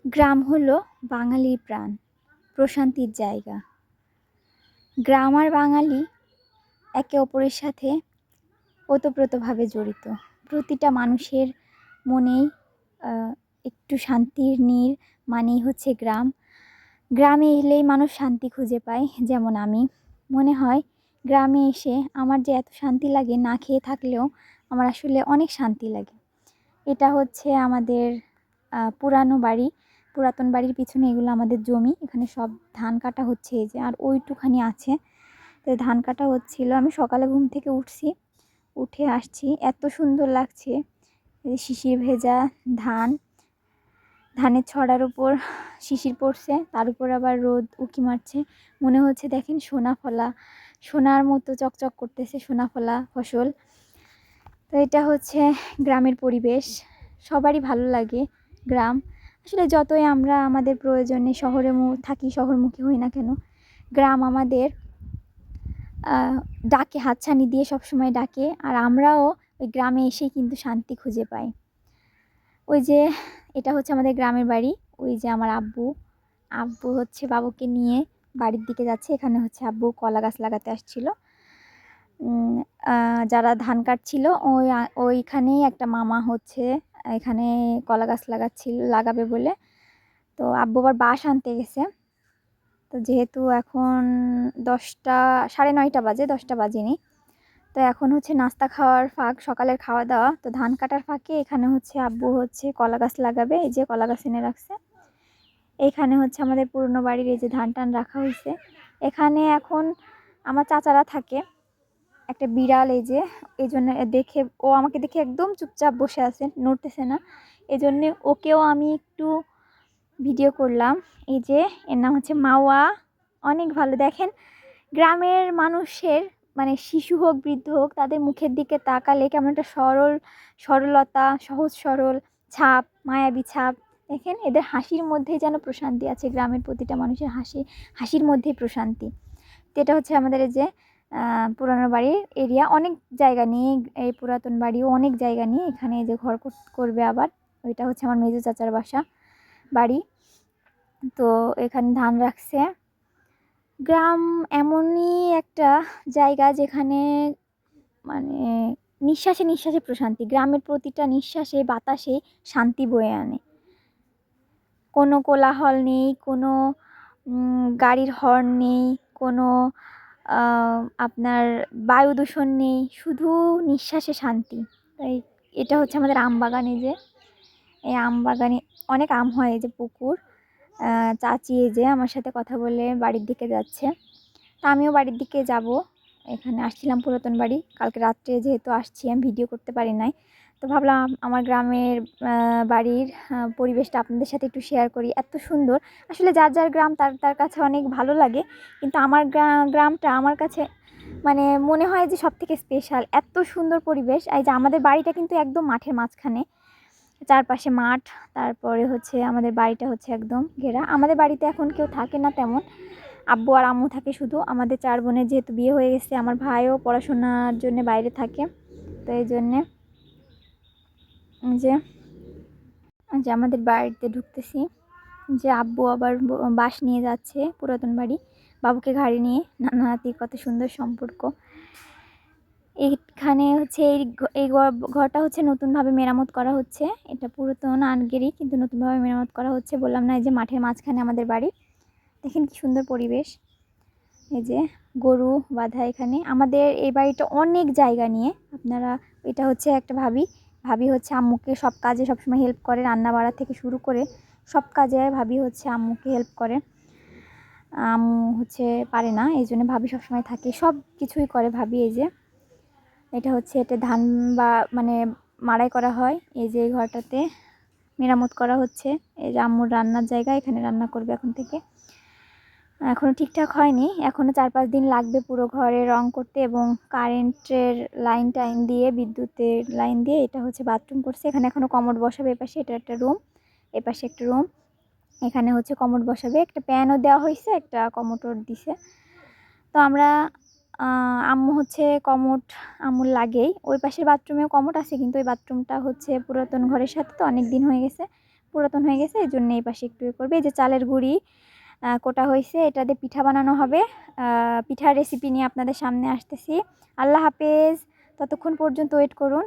গ্রাম হলো বাঙালির প্রাণ, প্রশান্তির জায়গা। গ্রাম আর বাঙালি একে অপরের সাথে ওতপ্রোতভাবে জড়িত। প্রতিটা মানুষের মনেই একটু শান্তির নীড় মানেই হচ্ছে গ্রাম। গ্রামে এলেই মানুষ শান্তি খুঁজে পায়। যেমন আমি, মনে হয় গ্রামে এসে আমার যে এত শান্তি লাগে, না খেয়ে থাকলেও আমার আসলে অনেক শান্তি লাগে। এটা হচ্ছে আমাদের পুরানো বাড়ি, পুরাতন বাড়ির পিছনে এগুলো আমাদের জমি। এখানে সব ধান কাটা হচ্ছে, এই যে, আর ওইটুখানি আছে। তো ধান কাটা হচ্ছিলো। আমি সকালে ঘুম থেকে উঠে আসছি, এত সুন্দর লাগছে। এই শিশির ভেজা ধানের ছড়ার উপর শিশির পড়ছে, তার উপর আবার রোদ উঁকি মারছে। মনে হচ্ছে দেখেন সোনার মতো চকচক করতেছে সোনাফলা ফসল। তো এটা হচ্ছে গ্রামের পরিবেশ, সবারই ভালো লাগে গ্রাম। আসলে যতই আমরা আমাদের প্রয়োজনে শহরে থাকি, শহরমুখী হই না কেন, গ্রাম আমাদের ডাকে, হাতছানি দিয়ে সবসময় ডাকে। আর আমরাও ওই গ্রামে এসেই কিন্তু শান্তি খুঁজে পাই। ওই যে এটা হচ্ছে আমাদের গ্রামের বাড়ি। ওই যে আমার আব্বু হচ্ছে বাবুকে নিয়ে বাড়ির দিকে যাচ্ছে। এখানে হচ্ছে আব্বু কলা গাছ লাগাতে আসছিল। যারা ধান কাটছিল ওইখানেই একটা মামা হচ্ছে এখানে কলা গাছ লাগাবে বলে। তো আব্বু আবার বাঁশ আনতে গেছে। তো যেহেতু এখন 10টা, 9:30 বাজে, 10টা বাজেনি। তো এখন হচ্ছে নাস্তা খাওয়ার ফাঁক, সকালের খাওয়া দাওয়া। তো ধান কাটার ফাঁকে এখানে হচ্ছে আব্বু হচ্ছে কলা গাছ লাগাবে। এই যে কলা গাছ এনে রাখছে। এইখানে হচ্ছে আমাদের পুরনো বাড়ির এই যে ধান টান রাখা হয়েছে। এখানে এখন আমার চাচারা থাকে। একটা বিড়াল, এই জন্য ও আমাকে দেখে একদম চুপচাপ বসে আছে, নড়তেছে না। এই জন্যে ওকেও আমি একটু ভিডিও করলাম। এই যে এর নাম হচ্ছে মাওয়া, অনেক ভালো। দেখেন গ্রামের মানুষের, মানে শিশু হোক বৃদ্ধ হোক, তাদের মুখের দিকে তাকালে কেমন একটা সরলতা, সহজ সরল ছাপ, মায়াবী ছাপ। দেখেন এদের হাসির মধ্যেই যেন প্রশান্তি আছে। গ্রামের প্রতিটা মানুষের হাসির মধ্যেই প্রশান্তি। তো এটা হচ্ছে আমাদের এই যে পুরানো বাড়ির এরিয়া। অনেক জায়গা নিয়ে, এই পুরাতন বাড়িও অনেক জায়গা নিয়ে এখানে যে ঘর করবে আবার। ওইটা হচ্ছে আমার মেজো চাচার বাড়ি। তো এখানে ধান রাখছে। গ্রাম এমনই একটা জায়গা যেখানে মানে নিঃশ্বাসে নিঃশ্বাসে প্রশান্তি। গ্রামের প্রতিটা নিঃশ্বাসে বাতাসে শান্তি বয়ে আনে। কোনো কোলাহল নেই, কোনো গাড়ির হর্ন নেই, কোনো আপনার বায়ু দূষণ নেই, শুধু নিঃশ্বাসে শান্তি। তাই এটা হচ্ছে আমাদের আম বাগান। এই আম বাগানে অনেক আম হয়। এই যে পুকুর, চাচি এই যে আমার সাথে কথা বলে বাড়ির দিকে যাচ্ছে। তা আমিও বাড়ির দিকে যাব। এখানে আসছিলাম পুরাতন বাড়ি, কালকে রাত্রে যেহেতু আসছি আমি ভিডিও করতে পারি নাই। তো ভাবলাম আমার গ্রামের বাড়ির পরিবেশটা আপনাদের সাথে একটু শেয়ার করি। এত সুন্দর, আসলে যার যার গ্রাম তার কাছে অনেক ভালো লাগে, কিন্তু আমার গ্রামটা আমার কাছে মানে মনে হয় যে সব থেকে স্পেশাল। এত সুন্দর পরিবেশ। এই যে আমাদের বাড়িটা কিন্তু একদম মাঠের মাঝখানে, চারপাশে মাঠ। তারপরে হচ্ছে আমাদের বাড়িটা হচ্ছে একদম ঘেরা। আমাদের বাড়িতে এখন কেউ থাকে না তেমন, আব্বু আর আম্মু থাকে শুধু। আমাদের 4 বোনের যেহেতু বিয়ে হয়ে গেছে, আমার ভাইও পড়াশোনার জন্য বাইরে থাকে। তো এই জন্যে যে আমাদের বাড়িতে ঢুকতেছি, যে আব্বু আবার বাস নিয়ে যাচ্ছে পুরাতন বাড়ি, বাবুকে ঘাড়ে নিয়ে। নানা নাতির কত সুন্দর সম্পর্ক। এইখানে হচ্ছে এই ঘরটা হচ্ছে নতুনভাবে মেরামত করা হচ্ছে। এটা পুরাতন আগেরই, কিন্তু নতুনভাবে মেরামত করা হচ্ছে। বললাম না, এই যে মাঠের মাঝখানে আমাদের বাড়ি। দেখেন কি সুন্দর পরিবেশ। এই যে গরু বাঁধা এখানে। আমাদের এই বাড়িটা অনেক জায়গা নিয়ে। আপনারা, এটা হচ্ছে একটা ভাবি হচ্ছে আম্মুকে সব কাজে সবসময় হেল্প করে, রান্না বাড়া থেকে শুরু করে সব কাজে ভাবি হচ্ছে আম্মুকে হেল্প করে। আম্মু হচ্ছে পারে না, এই জন্য ভাবি সবসময় থাকে, সব কিছুই করে ভাবি। এই যে এটা ধান মানে মাড়াই করা হয়। এই যে এই ঘরটাতে মেরামত করা হচ্ছে। এই যে আম্মুর রান্নার জায়গা, এখানে রান্না করবে এখন থেকে। এখনও ঠিকঠাক হয়নি, এখনও 4-5 দিন লাগবে পুরো ঘরে রং করতে এবং কারেন্টের লাইন দিয়ে, বিদ্যুতের লাইন দিয়ে। এটা হচ্ছে বাথরুম করছে। এখানে এখনও কমোড বসাবে। এপাশে এটা একটা রুম, এপাশে একটা রুম। এখানে হচ্ছে কমোড বসাবে। একটা প্যানও দেওয়া হয়েছে, একটা কমোডও দিছে। তো আমরা আম্মু হচ্ছে কমোড আম্মুর লাগেই। ওই পাশের বাথরুমেও কমোড আছে, কিন্তু ওই বাথরুমটা হচ্ছে পুরাতন ঘরের সাথে, তো অনেক দিন হয়ে গেছে। পুরাতন হয়ে গেছে, এই জন্য এই পাশে একটু করবে। এই যে চালের গুঁড়ি কোটা হয়েছে, এটা দিয়ে পিঠা বানানো হবে। পিঠার রেসিপি নিয়ে আপনাদের সামনে আসতেছি। আল্লাহ হাফেজ, ততক্ষণ পর্যন্ত ওয়েট করুন।